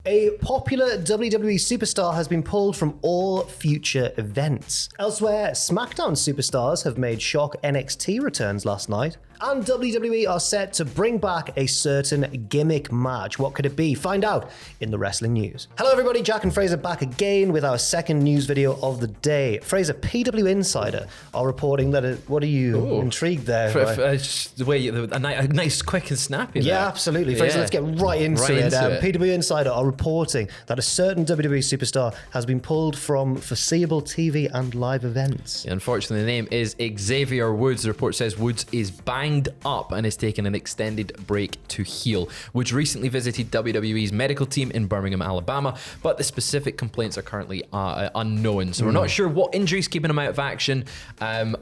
A popular WWE superstar has been pulled from all future events. Elsewhere, SmackDown superstars have made shock NXT returns last night. And WWE are set to bring back a certain gimmick match. What could it be? Find out in the wrestling news. Hello everybody, Jack and Fraser back again with our second news video of the day. Fraser, PW Insider are reporting that what are you intrigued there? Just the way a nice, quick and snappy. Yeah, absolutely. Fraser, let's get right into it. PW Insider are reporting that a certain WWE superstar has been pulled from foreseeable TV and live events. Yeah, unfortunately, the name is Xavier Woods. The report says Woods is banged up and is taking an extended break to heal. Woods recently visited WWE's medical team in Birmingham, Alabama, but the specific complaints are currently unknown. So we're not sure what injury's keeping him out of action. And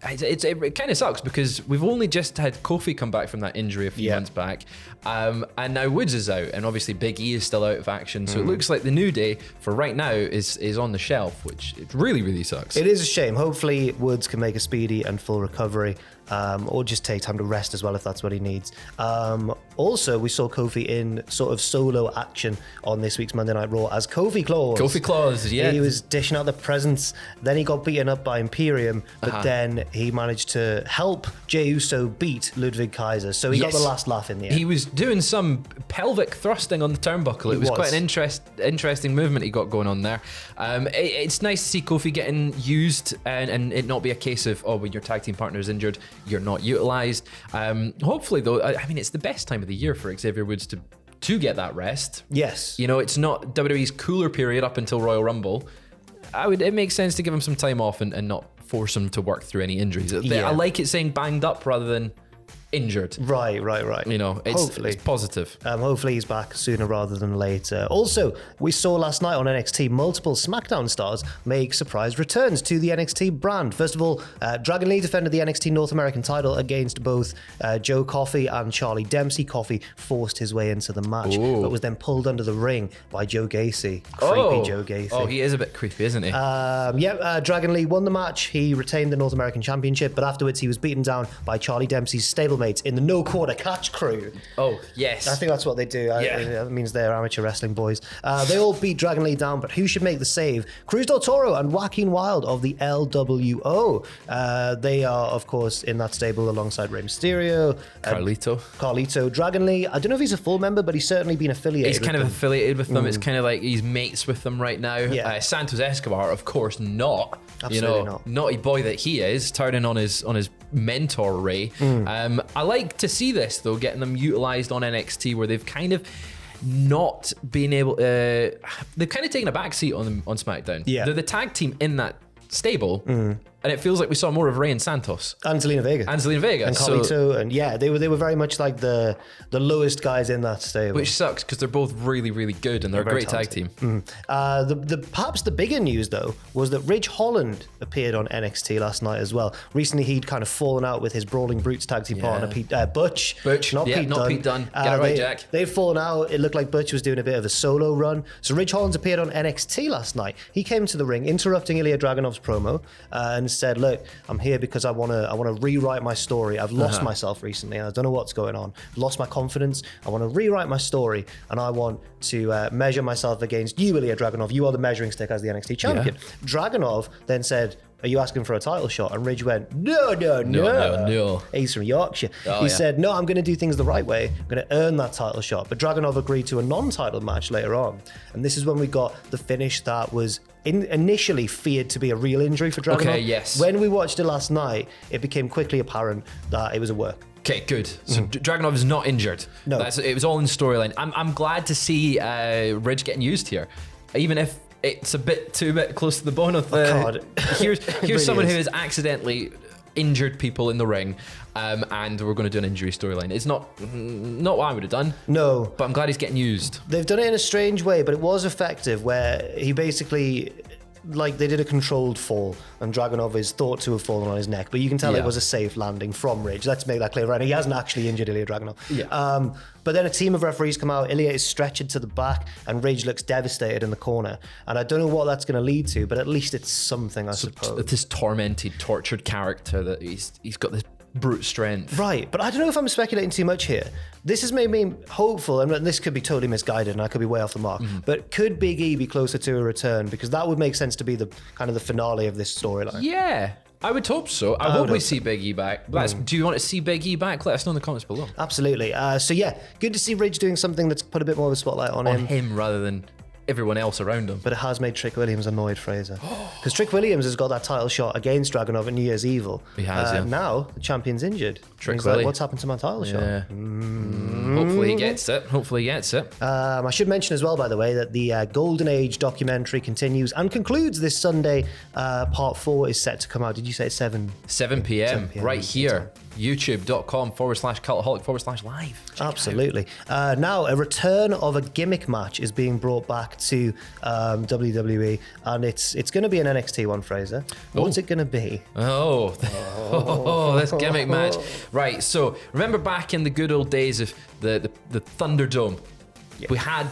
it kind of sucks because we've only just had Kofi come back from that injury a few months back. And now Woods is out, and obviously Big E is still out of action. So it looks like the New Day for right now is on the shelf, which it really, really sucks. It is a shame. Hopefully Woods can make a speedy and full recovery. Or just take time to rest as well if that's what he needs. Also, we saw Kofi in sort of solo action on this week's Monday Night Raw as Kofi Claus. Kofi Claus, yeah. He was dishing out the presents. Then he got beaten up by Imperium, but then he managed to help Jey Uso beat Ludwig Kaiser. So he got the last laugh in the end. He was doing some pelvic thrusting on the turnbuckle. It was quite an interesting movement he got going on there. It's nice to see Kofi getting used and it not be a case of, when your tag team partner is injured, you're not utilized. Hopefully, though, I mean, it's the best time of the year for Xavier Woods to get that rest. Yes. You know, it's not WWE's cooler period up until Royal Rumble. It makes sense to give him some time off and not force him to work through any injuries. I like it saying banged up rather than injured. Right. You know, it's positive. Hopefully he's back sooner rather than later. Also, we saw last night on NXT multiple SmackDown stars make surprise returns to the NXT brand. First of all, Dragon Lee defended the NXT North American title against both Joe Coffey and Charlie Dempsey. Coffey forced his way into the match, but was then pulled under the ring by Joe Gacy. Creepy Joe Gacy. Oh, he is a bit creepy, isn't he? Dragon Lee won the match. He retained the North American Championship, but afterwards he was beaten down by Charlie Dempsey's stablemates in the No Quarter Catch crew. Oh, yes. I think that's what they do. That means they're amateur wrestling boys. They all beat Dragon Lee down, but who should make the save? Cruz del Toro and Joaquin Wilde of the LWO. They are, of course, in that stable alongside Rey Mysterio. Carlito. Dragon Lee, I don't know if he's a full member, but he's certainly been affiliated. He's kind of affiliated with them. It's kind of like he's mates with them right now. Yeah. Santos Escobar, of course, not. Absolutely not. Naughty boy that he is, turning on his mentor Ray. I like to see this though, getting them utilized on NXT where they've kind of not been able. They've kind of taken a back seat on SmackDown. Yeah, they're the tag team in that stable. And it feels like we saw more of Rey and Santos. And Zelina Vega. And Carlito. And they were very much like the lowest guys in that stable. Which sucks because they're both really, really good and they're a great tag team. Perhaps the bigger news, though, was that Ridge Holland appeared on NXT last night as well. Recently, he'd kind of fallen out with his Brawling Brutes tag team partner, Butch. Not Pete Dunne. Get it right, Jack. They'd fallen out. It looked like Butch was doing a bit of a solo run. So Ridge Holland appeared on NXT last night. He came to the ring, interrupting Ilya Dragunov's promo, and said, "Look, I'm here because I want to rewrite my story. I've lost myself recently, and I don't know what's going on. I've lost my confidence. I want to rewrite my story, and I want to measure myself against you, Ilya Dragunov. You are the measuring stick as the NXT champion." Yeah. Dragunov then said, "Are you asking for a title shot?" And Ridge went, No. He's from Yorkshire. He said, "No, I'm going to do things the right way. I'm going to earn that title shot." But Dragunov agreed to a non-title match later on. And this is when we got the finish that was initially feared to be a real injury for Dragunov. Okay, yes. When we watched it last night, it became quickly apparent that it was a work. Okay, good. So Dragunov is not injured. No. It was all in storyline. I'm glad to see Ridge getting used here. Even if it's a bit close to the bone of the... Here's someone who has accidentally injured people in the ring, and we're going to do an injury storyline. It's not what I would have done. No. But I'm glad he's getting used. They've done it in a strange way, but it was effective, where he basically... Like, they did a controlled fall, and Dragunov is thought to have fallen on his neck, but you can tell it was a safe landing from Ridge. Let's make that clear, right? He hasn't actually injured Ilya Dragunov. Yeah. But then a team of referees come out, Ilya is stretchered to the back, and Ridge looks devastated in the corner. And I don't know what that's going to lead to, but at least it's something, I suppose. This tormented, tortured character that he's got this brute strength. Right, but I don't know if I'm speculating too much here. This has made me hopeful, and this could be totally misguided, and I could be way off the mark. But could Big E be closer to a return? Because that would make sense to be the kind of the finale of this storyline. Yeah, I would hope so. I hope we see Big E back. Do you want to see Big E back? Let us know in the comments below. Absolutely. So yeah, good to see Ridge doing something that's put a bit more of a spotlight on him rather than everyone else around him. But it has made Trick Williams annoyed, Fraser. Because Trick Williams has got that title shot against Dragunov at New Year's Evil. He has, yeah. Now, the champion's injured. Trick Willie. Like, what's happened to my title shot? Hopefully he gets it. I should mention as well, by the way, that the Golden Age documentary continues and concludes this Sunday. Part 4 is set to come out. Did you say it's 7? 7 p.m. right here. YouTube.com/cultaholic/live. Absolutely. Now, a return of a gimmick match is being brought back to WWE, and it's going to be an NXT one, Fraser. What's it going to be? This gimmick match. Right, so remember back in the good old days of the Thunderdome, we had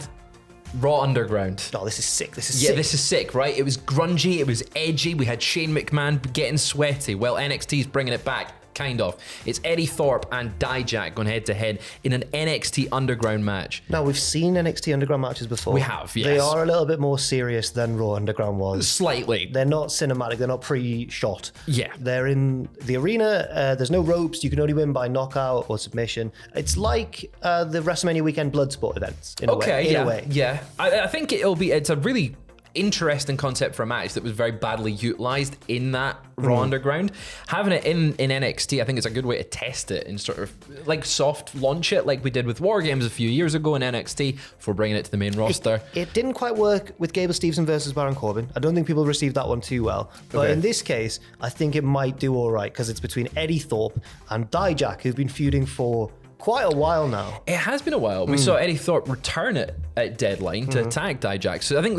Raw Underground. Oh, this is sick. This is sick, right? It was grungy, it was edgy. We had Shane McMahon getting sweaty. Well, NXT's bringing it back. Kind of. It's Eddie Thorpe and Dijak going head to head in an NXT Underground match. Now, we've seen NXT Underground matches before. We have, yes. They are a little bit more serious than Raw Underground was. Slightly. They're not cinematic. They're not pre-shot. Yeah. They're in the arena. There's no ropes. You can only win by knockout or submission. It's like the WrestleMania weekend Bloodsport events, in a way. Yeah. I think it's a really interesting concept for a match that was very badly utilized in that Raw Underground. Having it in NXT, I think, is a good way to test it and sort of like soft launch it like we did with War Games a few years ago in NXT before bringing it to the main roster. It didn't quite work with Gable Steveson versus Baron Corbin. I don't think people received that one too well. But in this case, I think it might do all right because it's between Eddie Thorpe and Dijak, who've been feuding for quite a while now. It has been a while. We saw Eddie Thorpe return at Deadline to attack Dijak. So I think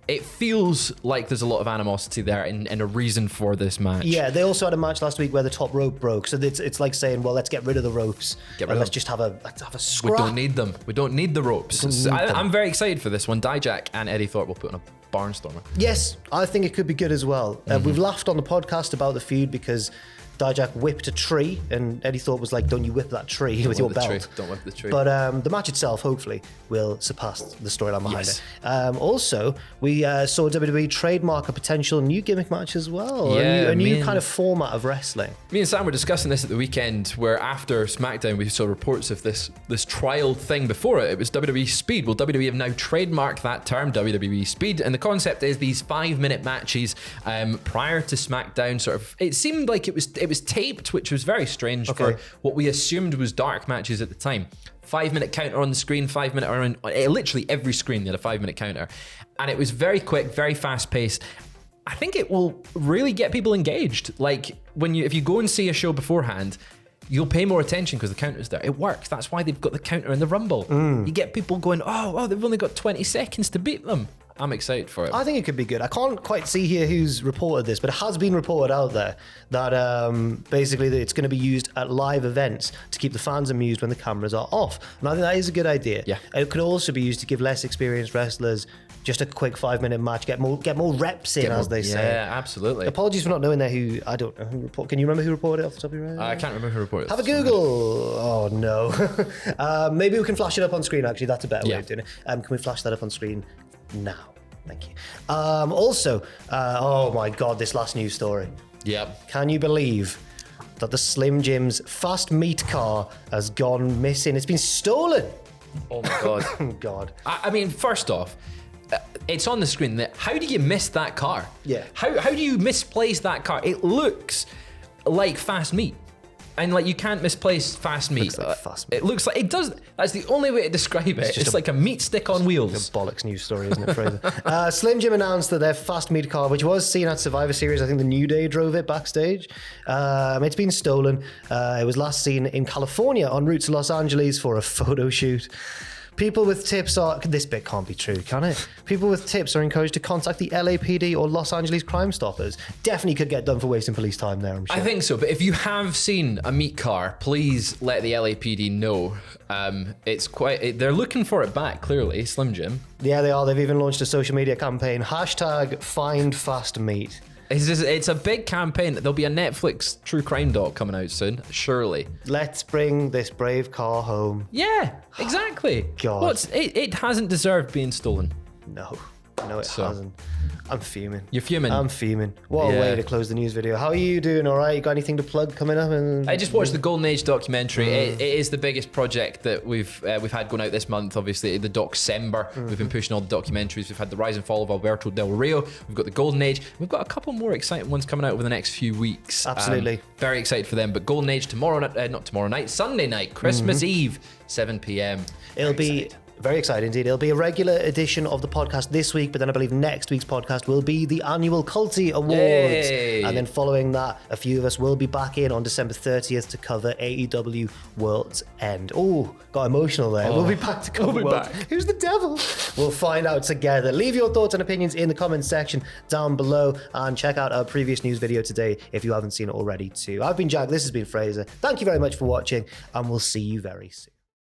it feels like there's a lot of animosity there and a reason for this match. Yeah, they also had a match last week where the top rope broke. So it's like saying, well, let's get rid of the ropes. Let's just have a scrap. We don't need them. We don't need the ropes. I'm very excited for this one. Dijak and Eddie Thorpe will put on a barnstormer. Yes, I think it could be good as well. We've laughed on the podcast about the feud because Dijak whipped a tree, and Eddie Thorpe was like, don't you whip that tree with your belt. Don't whip the tree. But the match itself, hopefully, will surpass the storyline behind it. Also, we saw WWE trademark a potential new gimmick match as well. Yeah, a new kind of format of wrestling. Me and Sam were discussing this at the weekend, where after SmackDown, we saw reports of this trial thing before it. It was WWE Speed. Well, WWE have now trademarked that term, WWE Speed, and the concept is these 5-minute matches prior to SmackDown. Sort of, it seemed like it was taped, which was very strange for what we assumed was dark matches at the time. 5-minute counter on the screen, 5-minute on literally every screen they had a 5-minute counter, and it was very quick, very fast paced. I think it will really get people engaged. Like if you go and see a show beforehand, you'll pay more attention because the counter's there. It works. That's why they've got the counter in the Rumble. You get people going, oh, they've only got 20 seconds to beat them. I'm excited for it. I think it could be good. I can't quite see here who's reported this, but it has been reported out there that basically it's going to be used at live events to keep the fans amused when the cameras are off. And I think that is a good idea. Yeah. It could also be used to give less experienced wrestlers just a quick 5-minute match, get more reps in, as they say. Yeah, absolutely. Apologies for not knowing there who, I don't know who reported. Can you remember who reported it off the top of your head? I can't remember who reported it. Have a Google. Oh, no. Maybe we can flash it up on screen, actually. That's a better way of doing it. Can we flash that up on screen now? Thank you. Also, oh my God, this last news story. Yep. Can you believe that the Slim Jim's fast meat car has gone missing? It's been stolen. Oh my God. Oh God. I mean, first off, it's on the screen. How do you miss that car? Yeah. How do you misplace that car? It looks like fast meat. And like you can't misplace fast meat. Looks like fast meat. It looks like it does. That's the only way to describe it. It's like a meat stick on wheels. It's a bollocks news story, isn't it, Fraser? Slim Jim announced that their fast meat car, which was seen at Survivor Series, I think the New Day drove it backstage. It's been stolen. It was last seen in California en route to Los Angeles for a photo shoot. People with tips are... This bit can't be true, can it? People with tips are encouraged to contact the LAPD or Los Angeles Crime Stoppers. Definitely could get done for wasting police time there, I'm sure. I think so, but if you have seen a meat car, please let the LAPD know. It's quite... They're looking for it back, clearly, Slim Jim. Yeah, they are. They've even launched a social media campaign. #FindFastMeat. It's a big campaign. There'll be a Netflix true crime doc coming out soon, surely. Let's bring this brave car home. Yeah, exactly. God. Well, it hasn't deserved being stolen. No, it hasn't. I'm fuming. You're fuming? I'm fuming. What a way to close the news video. How are you doing? All right? You got anything to plug coming up? I just watched the Golden Age documentary. It is the biggest project that we've had going out this month. Obviously, the Docsember. We've been pushing all the documentaries. We've had the rise and fall of Alberto Del Rio. We've got the Golden Age. We've got a couple more exciting ones coming out over the next few weeks. Absolutely. Very excited for them. But Golden Age Sunday night, Christmas Eve, 7 p.m. It'll be very exciting indeed. It'll be a regular edition of the podcast this week, but then I believe next week's podcast will be the annual Culty Awards. Yay. And then following that, a few of us will be back in on December 30th to cover AEW World's End. Oh, got emotional there. We'll be back to cover World's End. Who's the devil? We'll find out together. Leave your thoughts and opinions in the comments section down below and check out our previous news video today if you haven't seen it already too. I've been Jack, this has been Fraser. Thank you very much for watching and we'll see you very soon.